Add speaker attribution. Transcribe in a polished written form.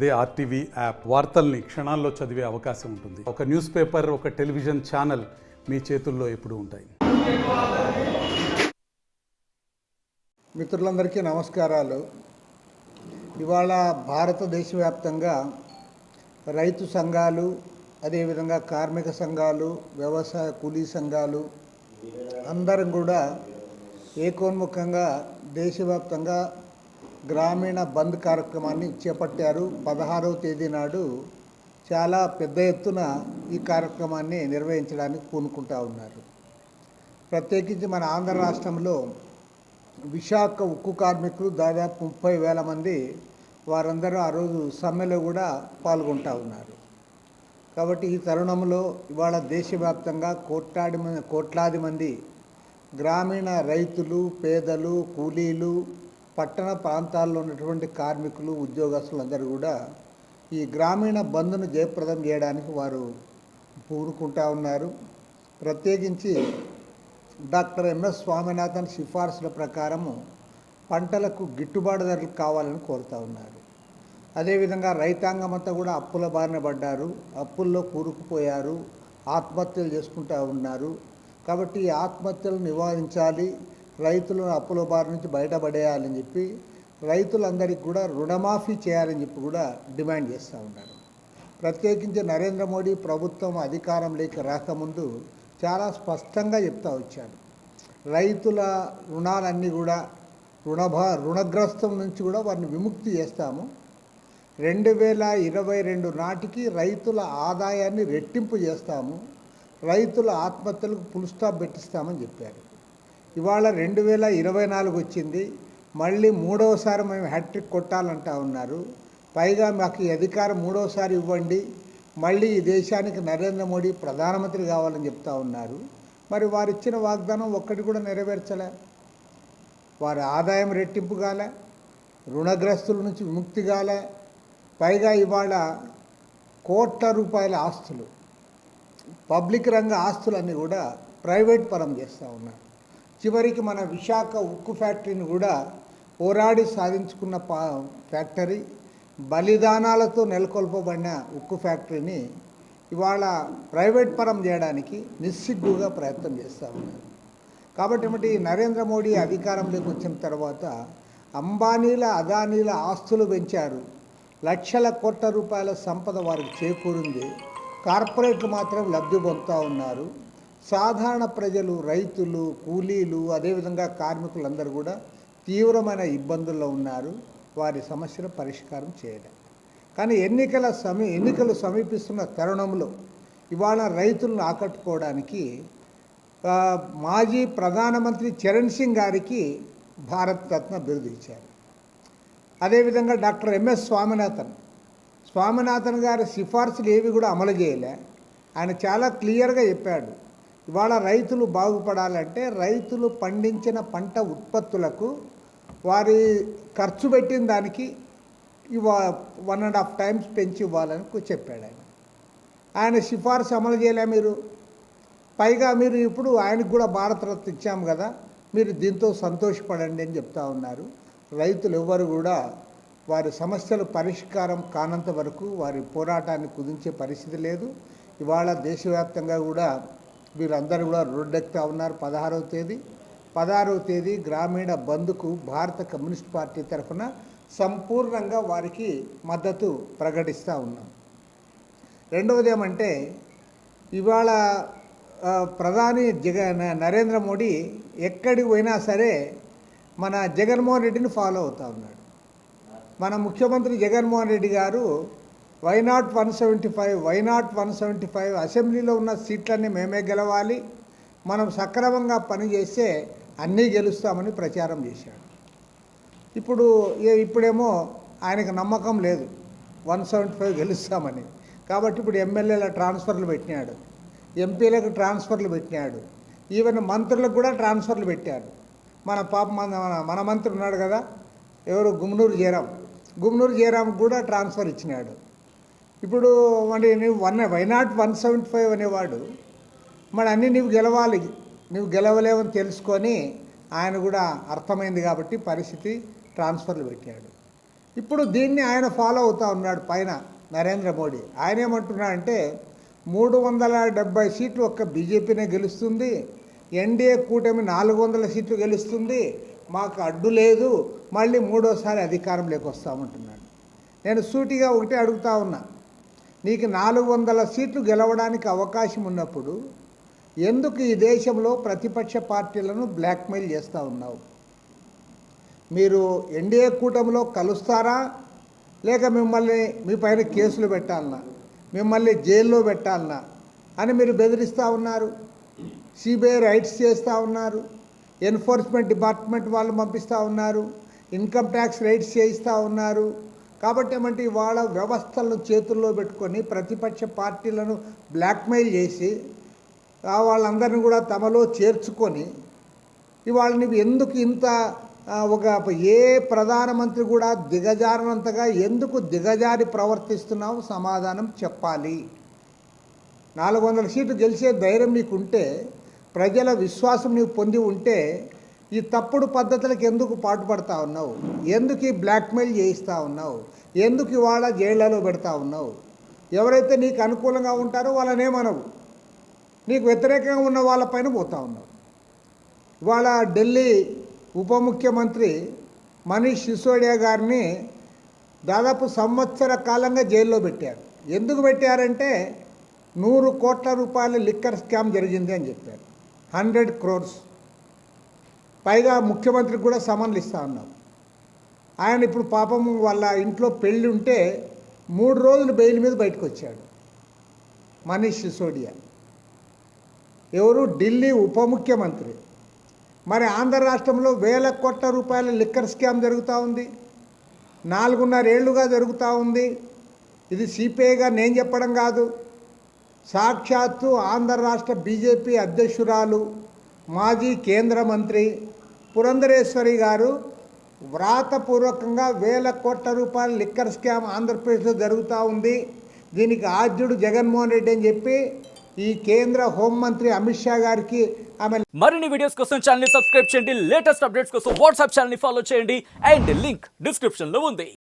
Speaker 1: అదే RTV app వార్తల్ని క్షణాల్లో చదివే అవకాశం ఉంటుంది. ఒక న్యూస్ పేపర్, ఒక టెలివిజన్ ఛానల్ మీ చేతుల్లో ఎప్పుడూ ఉంటాయి.
Speaker 2: మిత్రులందరికీ నమస్కారాలు. ఇవాళ భారతదేశ వ్యాప్తంగా రైతు సంఘాలు, అదేవిధంగా కార్మిక సంఘాలు, వ్యవసాయ కూలీ సంఘాలు అందరం కూడా ఏకోన్ముఖంగా దేశవ్యాప్తంగా గ్రామీణ బంద్ కార్యక్రమాన్ని చేపట్టారు. 16వ తేదీ నాడు చాలా పెద్ద ఎత్తున ఈ కార్యక్రమాన్ని నిర్వహించడానికి పూనుకుంటా ఉన్నారు. ప్రత్యేకించి మన ఆంధ్ర రాష్ట్రంలో విశాఖ ఉక్కు కార్మికులు దాదాపు 30,000 మంది వారందరూ ఆ రోజు సమ్మెలో కూడా పాల్గొంటూ ఉన్నారు. కాబట్టి ఈ తరుణంలో ఇవాళ దేశవ్యాప్తంగా కోట్లాది మంది గ్రామీణ రైతులు, పేదలు, కూలీలు, పట్టణ ప్రాంతాల్లో ఉన్నటువంటి కార్మికులు, ఉద్యోగస్తులందరూ కూడా ఈ గ్రామీణ బంద్ను జయప్రదం చేయడానికి వారు పూనుకుంటా ఉన్నారు. ప్రత్యేకించి డాక్టర్ ఎంఎస్ స్వామినాథన్ సిఫార్సుల ప్రకారము పంటలకు గిట్టుబాటు ధరలు కావాలని కోరుతూ ఉన్నారు. అదేవిధంగా రైతాంగం అంతా కూడా అప్పుల బారిన పడ్డారు, అప్పుల్లో కూరుకుపోయారు, ఆత్మహత్యలు చేసుకుంటూ ఉన్నారు. కాబట్టి ఈ ఆత్మహత్యలు నివారించాలి, రైతులను అప్పుల బారి నుంచి బయటపడేయాలని చెప్పి రైతులందరికీ కూడా రుణమాఫీ చేయాలని చెప్పి కూడా డిమాండ్ చేస్తూ ఉన్నారు. ప్రత్యేకించి నరేంద్ర మోడీ ప్రభుత్వం అధికారంలోకి రాకముందు చాలా స్పష్టంగా చెప్తూ వచ్చారు, రైతుల రుణాలన్నీ కూడా రుణగ్రస్తం నుంచి కూడా వారిని విముక్తి చేస్తాము, 2022 నాటికి రైతుల ఆదాయాన్ని రెట్టింపు చేస్తాము, రైతుల ఆత్మహత్యలకు ఫుల్ స్టాప్ పెట్టిస్తామని చెప్పారు. ఇవాళ 2024 వచ్చింది, మళ్ళీ మూడవసారి మేము హ్యాట్రిక్ కొట్టాలంటా ఉన్నారు. పైగా మాకు ఈ అధికారం మూడవసారి ఇవ్వండి, మళ్ళీ ఈ దేశానికి నరేంద్ర మోడీ ప్రధానమంత్రి కావాలని చెప్తా ఉన్నారు. మరి వారు ఇచ్చిన వాగ్దానం ఒక్కటి కూడా నెరవేర్చలే. వారి ఆదాయం రెట్టింపు కాలే, రుణగ్రస్తుల నుంచి విముక్తి కాలే. పైగా ఇవాళ కోట్ల రూపాయల ఆస్తులు, పబ్లిక్ రంగ ఆస్తులన్నీ కూడా ప్రైవేట్ పరం చేస్తూ ఉన్నారు. చివరికి మన విశాఖ ఉక్కు ఫ్యాక్టరీని కూడా పోరాడి సాధించుకున్న ఫ్యాక్టరీ, బలిదానాలతో నెలకొల్పబడిన ఉక్కు ఫ్యాక్టరీని ఇవాళ ప్రైవేట్ పరం చేయడానికి నిస్సిగ్గుగా ప్రయత్నం చేస్తూ ఉన్నారు. కాబట్టి నరేంద్ర మోడీ అధికారంలోకి వచ్చిన తర్వాత అంబానీల, అదానీల ఆస్తులు పెంచారు, లక్షల కోట్ల రూపాయల సంపద వారికి చేకూరింది. కార్పొరేట్లు మాత్రం లబ్ధి పొందుతూ ఉన్నారు. సాధారణ ప్రజలు, రైతులు, కూలీలు, అదేవిధంగా కార్మికులందరూ కూడా తీవ్రమైన ఇబ్బందుల్లో ఉన్నారు. వారి సమస్యల పరిష్కారం చేయడం కానీ ఎన్నికలు సమీపిస్తున్న తరుణంలో ఇవాళ రైతులను ఆకట్టుకోవడానికి మాజీ ప్రధానమంత్రి చరణ్ సింగ్ గారికి భారత్ రత్న బిరుదు ఇచ్చారు. అదేవిధంగా డాక్టర్ ఎంఎస్ స్వామినాథన్ గారి సిఫార్సులు ఏవి కూడా అమలు చేయలే. ఆయన చాలా క్లియర్గా చెప్పాడు, ఇవాళ రైతులు బాగుపడాలంటే రైతులు పండించిన పంట ఉత్పత్తులకు వారి ఖర్చు పెట్టిన దానికి 1.5 times పెంచి ఇవ్వాలని చెప్పాడు ఆయన సిఫార్సు అమలు చేయలే మీరు. పైగా మీరు ఇప్పుడు ఆయనకు కూడా భారతరత్న ఇచ్చాము కదా, మీరు దీంతో సంతోషపడండి అని చెప్తా ఉన్నారు. రైతులు ఎవ్వరు కూడా వారి సమస్యలు పరిష్కారం కానంత వరకు వారి పోరాటాన్ని కుదించే పరిస్థితి లేదు. ఇవాళ దేశవ్యాప్తంగా కూడా వీరందరూ కూడా రోడ్డెక్కుతూ ఉన్నారు. 16వ తేదీ గ్రామీణ బంద్కు భారత కమ్యూనిస్ట్ పార్టీ తరఫున సంపూర్ణంగా వారికి మద్దతు ప్రకటిస్తూ ఉన్నాం. రెండవది ఏమంటే, ఇవాళ ప్రధాని నరేంద్ర మోడీ ఎక్కడికి పోయినా సరే మన జగన్మోహన్ రెడ్డిని ఫాలో అవుతూ ఉన్నాడు. మన ముఖ్యమంత్రి జగన్మోహన్ రెడ్డి గారు వై నాట్ 175 అసెంబ్లీలో ఉన్న సీట్లన్నీ మేమే గెలవాలి, మనం సక్రమంగా పనిచేస్తే అన్నీ గెలుస్తామని ప్రచారం చేశాడు. ఇప్పుడేమో ఆయనకు నమ్మకం లేదు 175 గెలుస్తామని. కాబట్టి ఇప్పుడు ఎమ్మెల్యేల ట్రాన్స్ఫర్లు పెట్టినాడు, ఎంపీలకు ట్రాన్స్ఫర్లు పెట్టినాడు, ఈవెన్ మంత్రులకు కూడా ట్రాన్స్ఫర్లు పెట్టాడు. మన మంత్రి ఉన్నాడు కదా, ఎవరు, గుమ్నూరు జయరాం కూడా ట్రాన్స్ఫర్ ఇచ్చినాడు. ఇప్పుడు మరి నువ్వు వై నాట్ 175 అనేవాడు మరి అన్నీ నువ్వు గెలవాలి, నువ్వు గెలవలేవని తెలుసుకొని ఆయన కూడా అర్థమైంది కాబట్టి పరిస్థితి ట్రాన్స్ఫర్లు పెట్టాడు. ఇప్పుడు దీన్ని ఆయన ఫాలో అవుతూ ఉన్నాడు పైన నరేంద్ర మోడీ. ఆయన ఏమంటున్నాడంటే 370 సీట్లు ఒక్క బీజేపీనే గెలుస్తుంది, ఎన్డీఏ కూటమి 400 సీట్లు గెలుస్తుంది, మాకు అడ్డు లేదు, మళ్ళీ మూడోసారి అధికారంలోకి వస్తామంటున్నాడు. నేను సూటిగా ఒకటే అడుగుతా ఉన్నా, నీకు 400 సీట్లు గెలవడానికి అవకాశం ఉన్నప్పుడు ఎందుకు ఈ దేశంలో ప్రతిపక్ష పార్టీలను బ్లాక్మెయిల్ చేస్తూ ఉన్నావు? మీరు ఎన్డీఏ కూటమిలో కలుస్తారా, లేక మిమ్మల్ని మీ పైన కేసులు పెట్టాలనా, మిమ్మల్ని జైల్లో పెట్టాలనా అని మీరు బెదిరిస్తూ ఉన్నారు. సిబిఐ రైట్స్ చేస్తూ ఉన్నారు, ఎన్ఫోర్స్మెంట్ డిపార్ట్మెంట్ వాళ్ళు పంపిస్తూ ఉన్నారు, ఇన్కమ్ ట్యాక్స్ రైట్స్ చేయిస్తూ ఉన్నారు. కాబట్టి ఏమంటే ఇవాళ వ్యవస్థలను చేతుల్లో పెట్టుకొని ప్రతిపక్ష పార్టీలను బ్లాక్మెయిల్ చేసి వాళ్ళందరినీ కూడా తమలో చేర్చుకొని ఇవాళ నువ్వు ఎందుకు ఇంత ఏ ప్రధానమంత్రి కూడా దిగజారినంతగా ఎందుకు దిగజారి ప్రవర్తిస్తున్నావు? సమాధానం చెప్పాలి. 400 సీట్లు గెలిచే ధైర్యం నీకుంటే, ప్రజల విశ్వాసం నీవు పొంది ఉంటే ఈ తప్పుడు పద్ధతులకు ఎందుకు పాటుపడతా ఉన్నావు? ఎందుకు ఈ బ్లాక్మెయిల్ చేయిస్తూ ఉన్నావు? ఎందుకు ఇవాళ జైళ్లలో పెడతా ఉన్నావు? ఎవరైతే నీకు అనుకూలంగా ఉంటారో వాళ్ళనేమనవు, నీకు వ్యతిరేకంగా ఉన్న వాళ్ళపైన పోతా ఉన్నావు. ఇవాళ ఢిల్లీ ఉప ముఖ్యమంత్రి మనీష్ సిసోడియా గారిని దాదాపు సంవత్సర కాలంగా జైల్లో పెట్టారు. ఎందుకు పెట్టారంటే 100 కోట్ల రూపాయల లిక్కర్ స్కామ్ జరిగింది అని చెప్పారు. 100 crores పైగా ముఖ్యమంత్రికి కూడా సమన్లు ఇస్తూ ఉన్నారు. ఆయన ఇప్పుడు పాపం వాళ్ళ ఇంట్లో పెళ్ళి ఉంటే 3 రోజులు బెయిల్ మీద బయటకు వచ్చాడు మనీష్ సిసోడియా. ఎవరు? ఢిల్లీ ఉప ముఖ్యమంత్రి. మరి ఆంధ్ర రాష్ట్రంలో 1000 కోట్ల రూపాయల లిక్కర్ స్కామ్ జరుగుతూ ఉంది, 4.5 ఏళ్లుగా జరుగుతూ ఉంది. ఇది సిపిఐగా నేను చెప్పడం కాదు, సాక్షాత్తు ఆంధ్ర రాష్ట్ర బీజేపీ అధ్యక్షురాలు మాజీ కేంద్ర మంత్రి పురంధరేశ్వరి గారు వ్రాతపూర్వకంగా 1000 కోట్ల రూపాయల లిక్కర్ స్కామ్ ఆంధ్రప్రదేశ్లో జరుగుతూ ఉంది, దీనికి ఆద్యుడు జగన్మోహన్ రెడ్డి అని చెప్పి ఈ కేంద్ర హోంమంత్రి అమిత్ షా గారికి ఆమె
Speaker 3: మరిన్ని వీడియోస్ కోసం ఛానల్ ని సబ్స్క్రైబ్ చేయండి, లేటెస్ట్ అప్డేట్స్ కోసం వాట్సాప్ ఛానల్ ని ఫాలో చేయండి అండ్ లింక్ డిస్క్రిప్షన్ లో ఉంది.